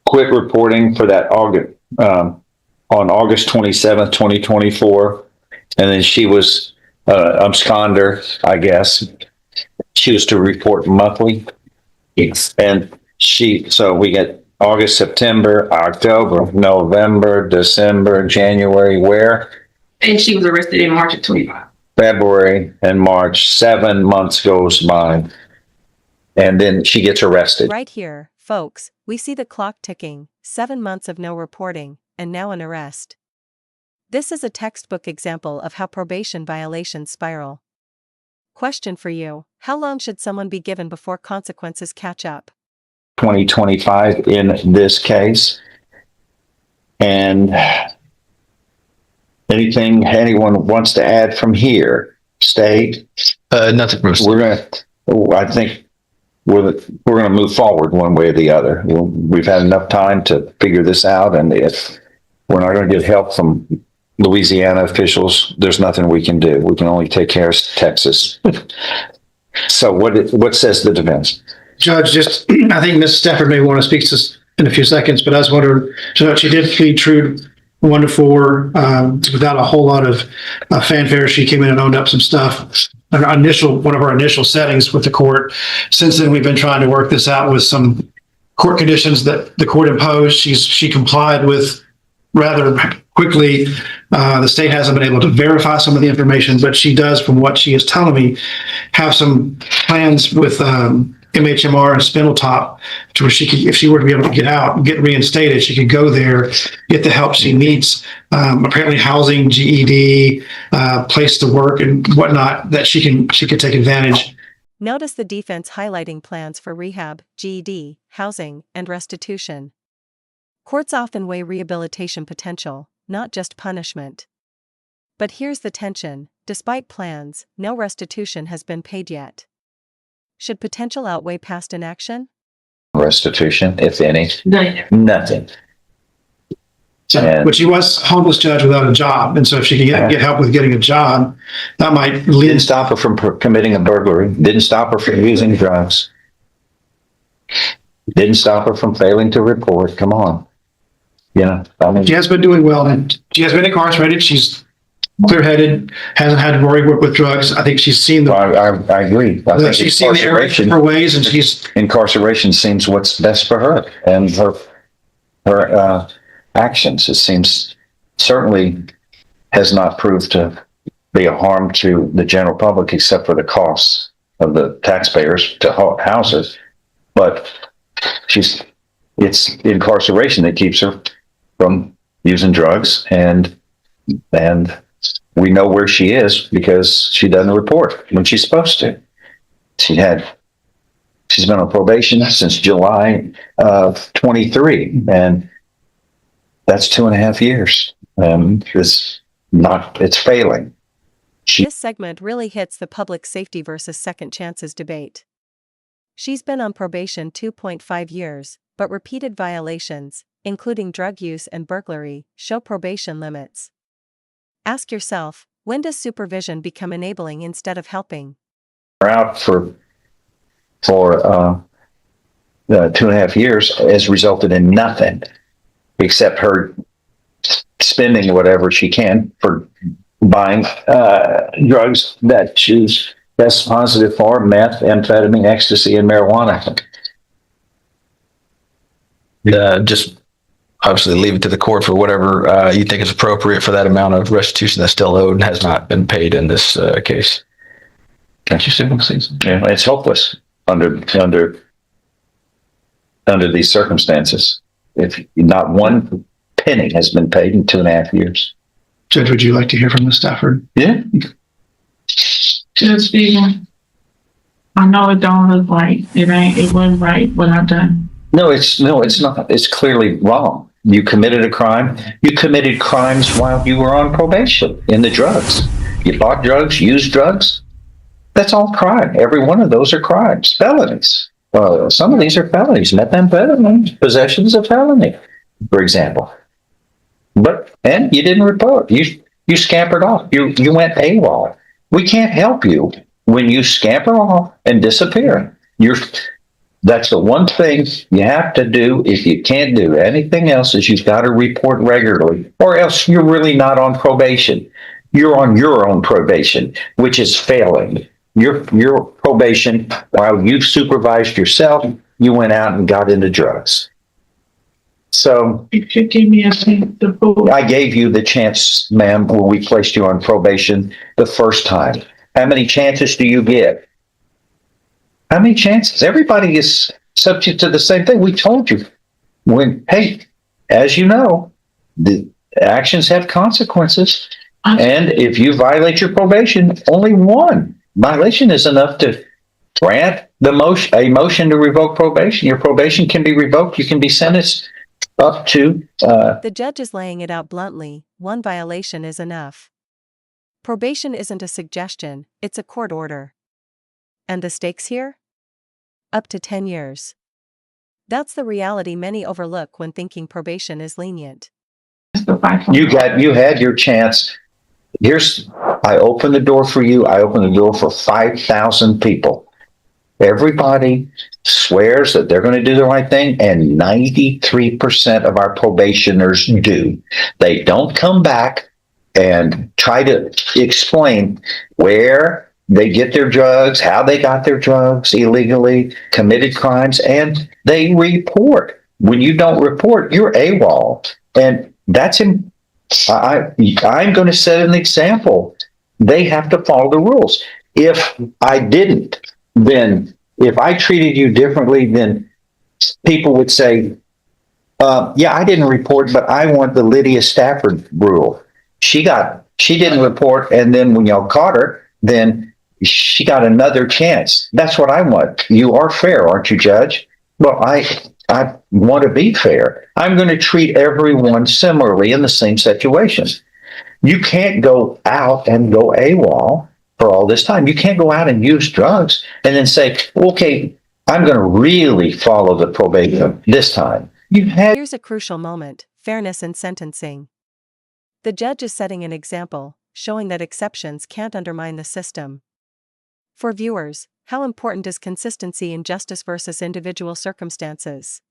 quit reporting for that August, on August 27th, 2024. And then she was absconder, I guess. She was to report monthly. Yes. And so we get August, September, October, November, December, January, where? And she was arrested in March of 25. February and March, 7 months goes by. And then she gets arrested. Right here, folks, we see the clock ticking, 7 months of no reporting, and now an arrest. This is a textbook example of how probation violations spiral. Question for you: how long should someone be given before consequences catch up? 2025 in this case. And anything anyone wants to add from here? State? Nothing from I think we're going to move forward one way or the other. We've had enough time to figure this out, and if we're not going to get help from Louisiana officials, there's nothing we can do. We can only take care of Texas. So what says the defense? Judge, I think Ms. Stafford may want to speak to us in a few seconds, but I was wondering, she did plead true 1 to 4 without a whole lot of fanfare. She came in and owned up some stuff. One of our initial settings with the court. Since then, we've been trying to work this out with some court conditions that the court imposed. She complied with rather quickly. The state hasn't been able to verify some of the information, but she does, from what she is telling me, have some plans with MHMR and Spindletop to where she could, if she were to be able to get out and get reinstated, she could go there, get the help she needs. Apparently housing, GED, place to work and whatnot, that she could take advantage. Notice the defense highlighting plans for rehab, GED, housing, and restitution. Courts often weigh rehabilitation potential, not just punishment. But here's the tension: despite plans, no restitution has been paid yet. Should potential outweigh past inaction? Restitution, if any? Nothing. But she was homeless, Judge, without a job. And so if she can get help with getting a job, that might lead. Didn't stop her from committing a burglary. Didn't stop her from using drugs. Didn't stop her from failing to report. Come on. She has been doing well, and she has been incarcerated. She's clear-headed, hasn't had to worry with drugs. I think she's seen the. I agree. I think she's seen the error in her ways, and incarceration seems what's best for her and her actions. It seems certainly has not proved to be a harm to the general public, except for the costs of the taxpayers to house her. But it's incarceration that keeps her from using drugs, and we know where she is because she doesn't report when she's supposed to. She's been on probation since July of 23, and that's 2.5 years. It's failing. This segment really hits the public safety versus second chances debate. She's been on probation 2.5 years, but repeated violations, including drug use and burglary, show probation limits. Ask yourself, when does supervision become enabling instead of helping? We're out for 2.5 years has resulted in nothing except her spending whatever she can for buying drugs that she's test positive for: meth, amphetamine, ecstasy, and marijuana. Just obviously leave it to the court for whatever you think is appropriate for that amount of restitution that's still owed and has not been paid in this case. Can't you see what I'm saying? Yeah, it's hopeless under these circumstances. If not one penny has been paid in 2.5 years. Judge, would you like to hear from Ms. Stafford? Yeah. Judge Spiegel, I know it don't look right. It wasn't right what I've done. No, it's not. It's clearly wrong. You committed a crime. You committed crimes while you were on probation in the drugs. You bought drugs, used drugs. That's all crime. Every one of those are crimes, felonies. Some of these are felonies. Methamphetamine possession's a felony, for example. And you didn't report. You scampered off. You went AWOL. We can't help you when you scamper off and disappear. That's the one thing you have to do. If you can't do anything else, is you've got to report regularly, or else you're really not on probation. You're on your own probation, which is failing. Your probation, while you've supervised yourself, you went out and got into drugs. So If you give me a chance to vote, I gave you the chance, ma'am, when we placed you on probation the first time. How many chances do you get? How many chances? Everybody is subject to the same thing. We told you when, hey, as you know, the actions have consequences. And if you violate your probation, only one violation is enough to grant a motion to revoke probation. Your probation can be revoked. You can be sentenced up to, The judge is laying it out bluntly, one violation is enough. Probation isn't a suggestion, it's a court order. And the stakes here? Up to 10 years. That's the reality many overlook when thinking probation is lenient. you had your chance. I opened the door for you. I opened the door for 5,000 people. Everybody swears that they're going to do the right thing, and 93% of our probationers do. They don't come back and try to explain where they get their drugs, how they got their drugs illegally, committed crimes, and they report. When you don't report, you're AWOL. And I'm going to set an example. They have to follow the rules. If I didn't, then if I treated you differently, then people would say, yeah, I didn't report, but I want the Lydia Stafford rule. She didn't report, and then when y'all caught her, then she got another chance. That's what I want. You are fair, aren't you, Judge? Well, I want to be fair. I'm going to treat everyone similarly in the same situation. You can't go out and go AWOL for all this time. You can't go out and use drugs and then say, okay, I'm going to really follow the probation this time. Here's a crucial moment, fairness in sentencing. The judge is setting an example, showing that exceptions can't undermine the system. For viewers, how important is consistency in justice versus individual circumstances?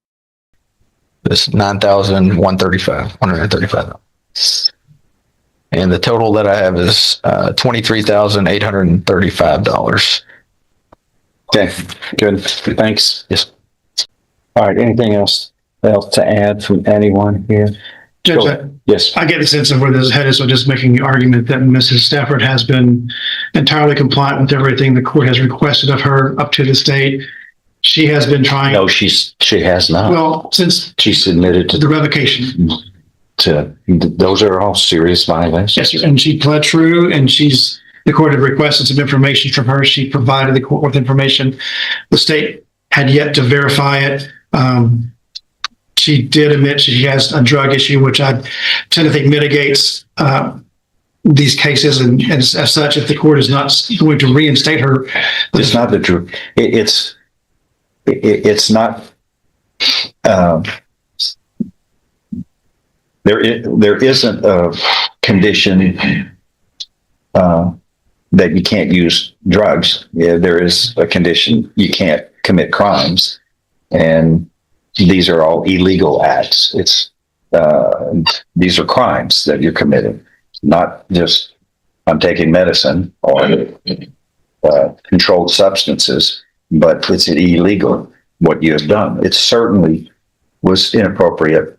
It's $9,135. And the total that I have is $23,835. Okay, good. Thanks. Yes. All right. Anything else to add from anyone here? Judge, Yes. I get the sense of where this is headed, so just making the argument that Mrs. Stafford has been entirely compliant with everything the court has requested of her up to this date. She has been trying. No, she has not. Well, since She submitted the revocation. those are all serious violations. Yes, sir. And she pled true, and the court had requested some information from her. She provided the court with information. The state had yet to verify it. She did admit she has a drug issue, which I tend to think mitigates these cases. And as such, if the court is not going to reinstate her, It's not the truth. It's not. There isn't a condition that you can't use drugs. Yeah, there is a condition you can't commit crimes, and these are all illegal acts. These are crimes that you're committing, not just I'm taking medicine or controlled substances, but it's illegal what you have done. It certainly was inappropriate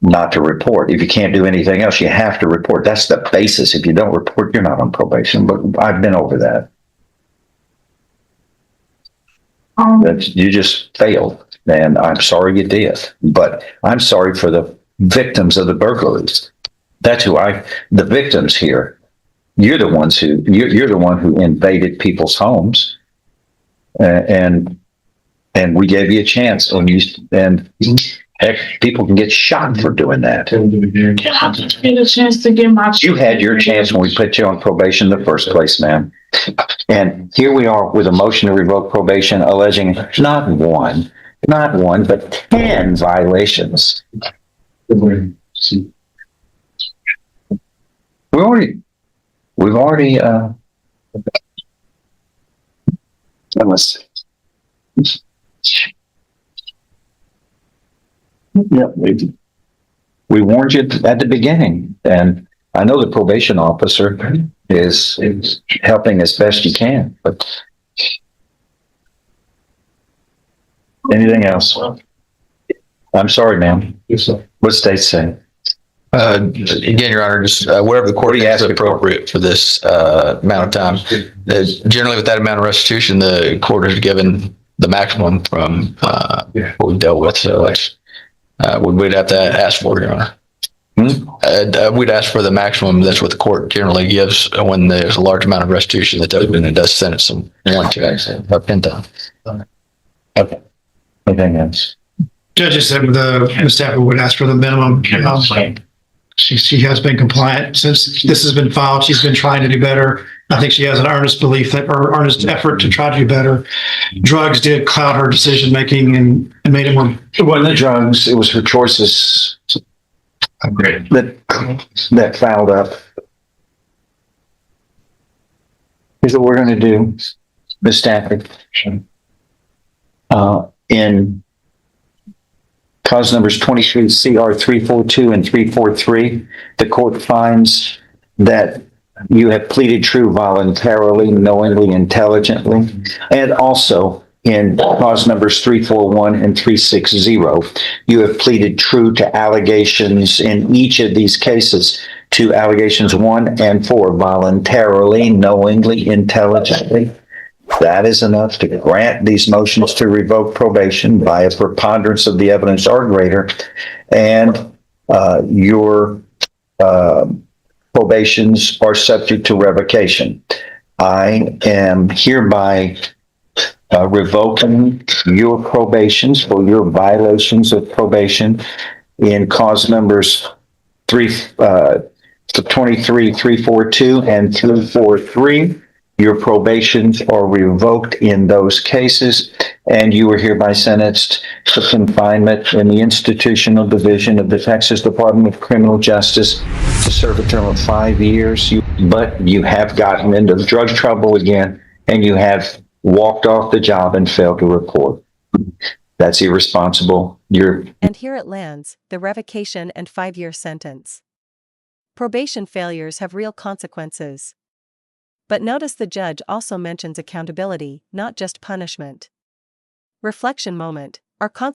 not to report. If you can't do anything else, you have to report. That's the basis. If you don't report, you're not on probation. But I've been over that. You just failed, and I'm sorry you did. But I'm sorry for the victims of the burglaries. That's the victims here. You're the ones you're the one who invaded people's homes, and we gave you a chance. And heck, people can get shot for doing that. Can I just get a chance to get my? You had your chance when we put you on probation in the first place, ma'am. And here we are with a motion to revoke probation alleging not one, but 10 violations. We've already, let's see. Yeah, we warned you at the beginning, and I know the probation officer is helping as best he can, but anything else? I'm sorry, ma'am. What state say? Again, Your Honor, just whatever the court What are you thinks is asking for? appropriate for this amount of time. Generally, with that amount of restitution, the court has given the maximum from what we've dealt with. So that's we'd have to ask for, Your Honor. We'd ask for the maximum. That's what the court generally gives when there's a large amount of restitution that it does sentence someone to a penta. Okay. Anything else? Judges said Ms. Stafford would ask for the minimum. She has been compliant since this has been filed. She's been trying to do better. I think she has an earnest belief or earnest effort to try to do better. Drugs did cloud her decision making and made it more. It wasn't the drugs, it was her choices that fouled up. Here's what we're going to do, Ms. Stafford. In cause numbers 23 CR 342 and 343, the court finds that you have pleaded true voluntarily, knowingly, intelligently, and also in cause numbers 341 and 360, you have pleaded true to allegations in each of these cases, to allegations 1 and 4, voluntarily, knowingly, intelligently. That is enough to grant these motions to revoke probation by a preponderance of the evidence or greater, and your probations are subject to revocation. I am hereby revoking your probations for your violations of probation in cause numbers 23, 342, and 343. Your probations are revoked in those cases, and you are hereby sentenced to confinement in the institutional division of the Texas Department of Criminal Justice to serve a term of 5 years. But you have gotten into drug trouble again, and you have walked off the job and failed to report. That's irresponsible. And here it lands, the revocation and 5-year sentence. Probation failures have real consequences. But notice the judge also mentions accountability, not just punishment. Reflection moment, are consequences